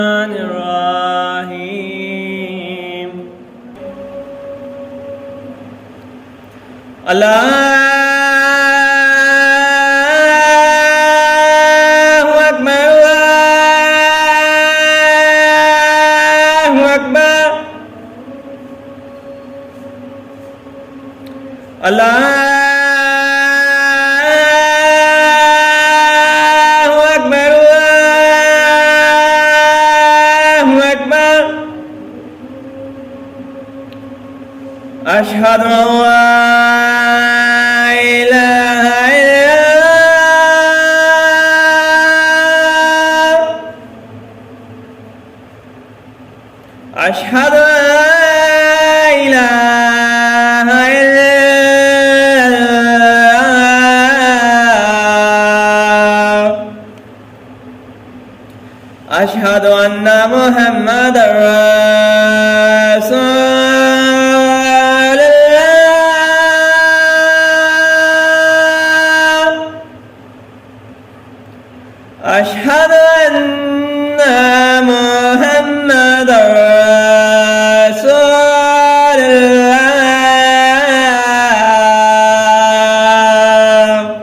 الرحيم الله أكبر الله أكبر الله أشهد أن لا إله إلا الله أشهد أن لا إله إلا الله أشهد أن محمدا رسول أشهد أن محمدا رسول الله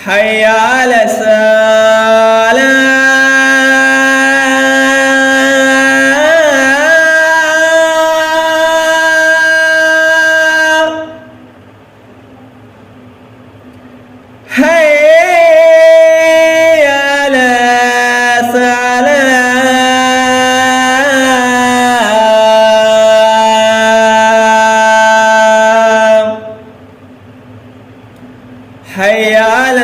حي على الصلاة حي على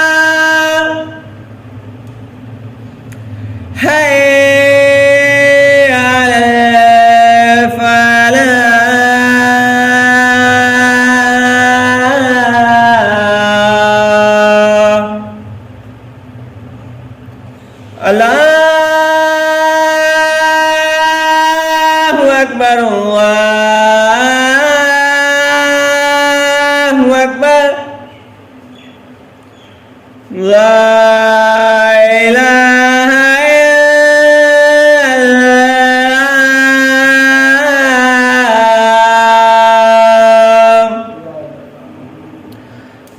الفلاح حي على الفلاح الله أكبر الله أكبر لا إله إلا الله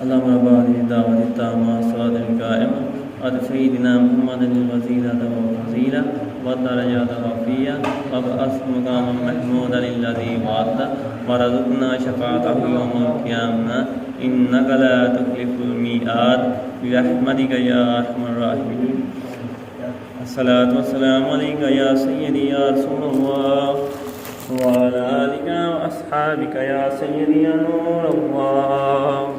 اللهم رب هذه الدعوة التامة والصلاة القائمة وآت سيدنا محمد الوسيلة والفضيلة والدرجات الرفيعة وابعث مقاما محمودا الذي وعدته وارزقنا شفاعته يوم القيامة إنك لا تخلف الميعاد برحمتك يا أرحم الراحمين. الصلاة والسلام عليك يا سيدي يا رسول الله وعلى آلك وأصحابك يا سيدي يا نور الله.